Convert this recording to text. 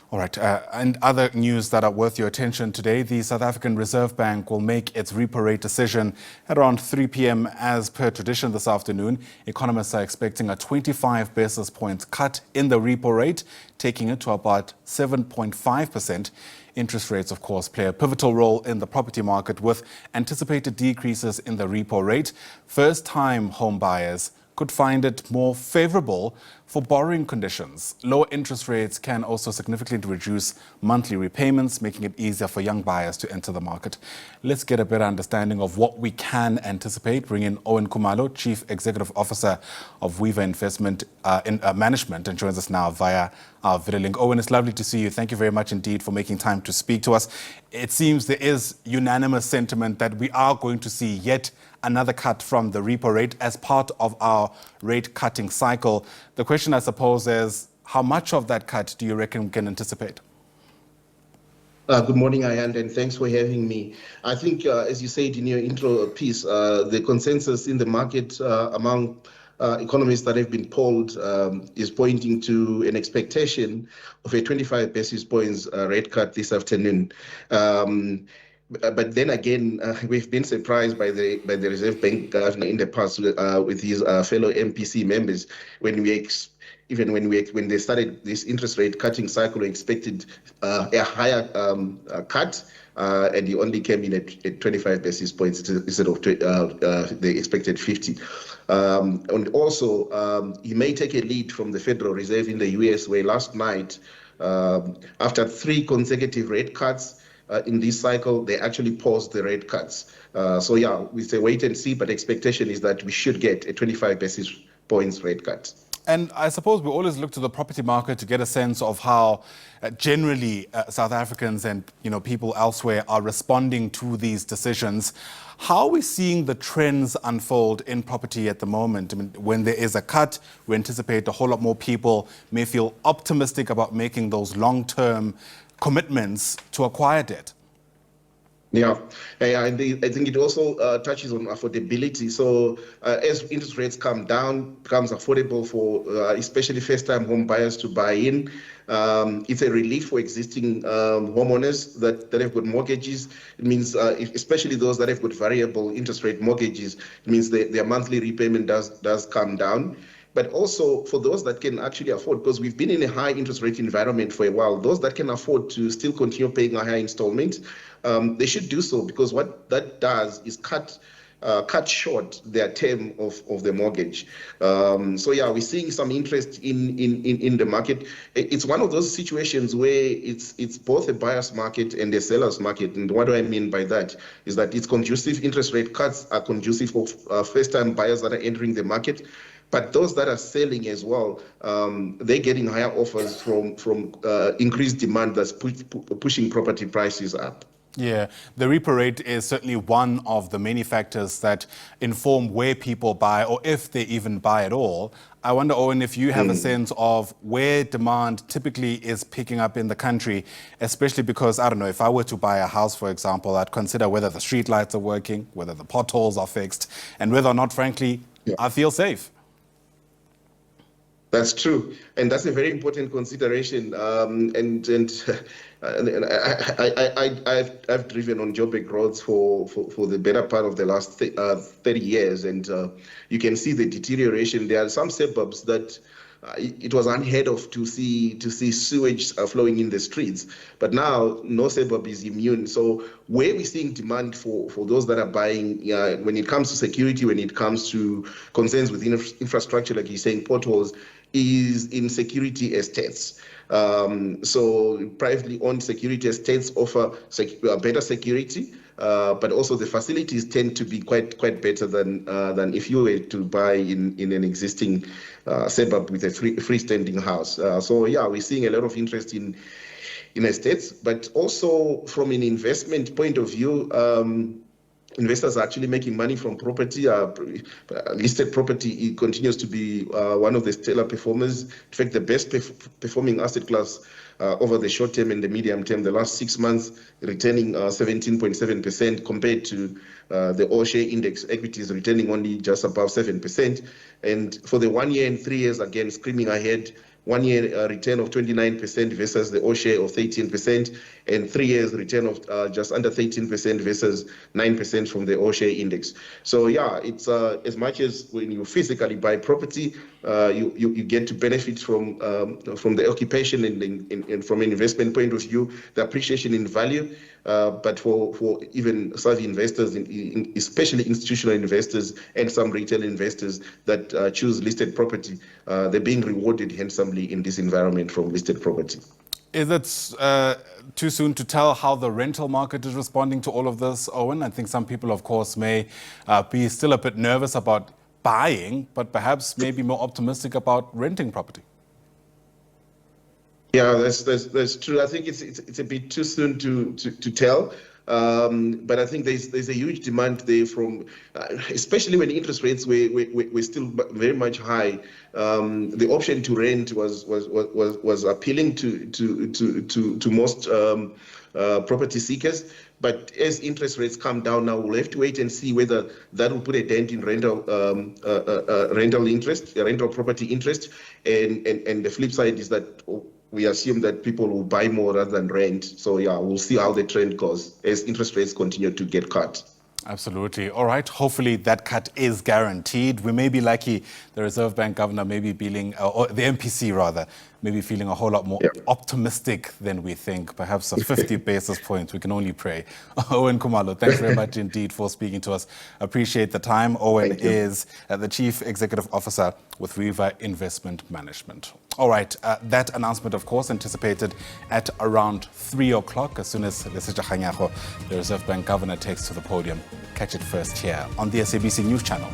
All right, and other news that are worth your attention today, the South African Reserve Bank will make its repo rate decision at around 3 p.m. as per tradition this afternoon. Economists are expecting a 25 basis points cut in the repo rate, taking it to about 7.5%. Interest rates, of course, play a pivotal role in the property market with anticipated decreases in the repo rate. First-time home buyers could find it more favorable for borrowing conditions. Lower interest rates can also significantly reduce monthly repayments, making it easier for young buyers to enter the market. Let's get a better understanding of what we can anticipate. Bring in Owen Khumalo, Chief Executive Officer of Weaver Investment Management, and joins us now via our video link. Owen, it's lovely to see you. Thank you very much indeed for making time to speak to us. It seems there is unanimous sentiment that we are going to see yet another cut from the repo rate as part of our rate cutting cycle. The question, I suppose, is how much of that cut do you reckon we can anticipate? Good morning, Ayand, and thanks for having me. I think, as you said in your intro piece, the consensus in the market among economists that have been polled is pointing to an expectation of a 25 basis points rate cut this afternoon. But then again, we've been surprised by the Reserve Bank governor in the past with his fellow MPC members when they started this interest rate cutting cycle, we expected a higher cut, and he only came in at 25 basis points instead of the expected 50. And also, he may take a lead from the Federal Reserve in the US, where last night, after 3 consecutive rate cuts, in this cycle, they actually paused the rate cuts. So yeah, we say wait and see, but expectation is that we should get a 25 basis points rate cut. And I suppose we always look to the property market to get a sense of how generally South Africans and people elsewhere are responding to these decisions. How are we seeing the trends unfold in property at the moment? I mean, when there is a cut, we anticipate a whole lot more people may feel optimistic about making those long-term commitments to acquire debt. Yeah, I think it also touches on affordability. So as interest rates come down, becomes affordable for especially first-time home buyers to buy in. It's a relief for existing homeowners that have got mortgages. It means, especially those that have got variable interest rate mortgages, it means their monthly repayment does come down. But also for those that can actually afford, because we've been in a high interest rate environment for a while, those that can afford to still continue paying a high installment, they should do so, because what that does is cut short their term of the mortgage. So yeah, we're seeing some interest in the market. It's one of those situations where it's both a buyer's market and a seller's market. And what do I mean by that is that it's conducive. Interest rate cuts are conducive for first-time buyers that are entering the market. But those that are selling as well, they're getting higher offers from increased demand that's pushing property prices up. Yeah, the repo rate is certainly one of the many factors that inform where people buy or if they even buy at all. I wonder, Owen, if you have a sense of where demand typically is picking up in the country, especially because, I don't know, if I were to buy a house, for example, I'd consider whether the street lights are working, whether the potholes are fixed, and whether or not, frankly, I feel safe. That's true, and that's a very important consideration. I've driven on Joburg roads for the better part of the last 30 years, and you can see the deterioration. There are some suburbs that it was unheard of to see sewage flowing in the streets, but now no suburb is immune. So where we're seeing demand for those that are buying, when it comes to security, when it comes to concerns with infrastructure, like you're saying, potholes, is in security estates. So privately owned security estates offer better security, but also the facilities tend to be quite better than if you were to buy in an existing suburb with a freestanding house. So yeah, we're seeing a lot of interest in estates, but also from an investment point of view, investors are actually making money from property. Listed property continues to be one of the stellar performers. In fact, the best performing asset class over the short term and the medium term, the last 6 months, returning 17.7% compared to the all-share index equities returning only just above 7%. And for the 1 year and 3 years, again, screaming ahead, 1 year return of 29% versus the O-share of 13%, and 3 years return of just under 13% versus 9% from the O-share index. So yeah, it's as much as when you physically buy property, you get to benefit from the occupation and from an investment point of view, the appreciation in value. But for even savvy investors, especially institutional investors and some retail investors that choose listed property, they're being rewarded handsomely in this environment from listed property. Is it too soon to tell how the rental market is responding to all of this, Owen? I think some people, of course, may be still a bit nervous about buying, but perhaps maybe more optimistic about renting property. Yeah, that's true. I think it's a bit too soon to tell. But I think there's a huge demand there from, especially when interest rates were still very much high. The option to rent was appealing to most property seekers. But as interest rates come down now, we'll have to wait and see whether that will put a dent in rental property interest. And the flip side is that we assume that people will buy more rather than rent. So yeah, we'll see how the trend goes as interest rates continue to get cut. Absolutely. All right. Hopefully that cut is guaranteed. We may be lucky. The Reserve Bank governor may be feeling, or the MPC rather, may be feeling a whole lot more optimistic than we think. Perhaps a 50 basis points. We can only pray. Owen Khumalo, thanks very much indeed for speaking to us. Appreciate the time. Owen is the Chief Executive Officer with River Investment Management. All right. That announcement, of course, anticipated at around 3 o'clock as soon as the Reserve Bank governor takes to the podium. Catch it first here on the SABC News Channel.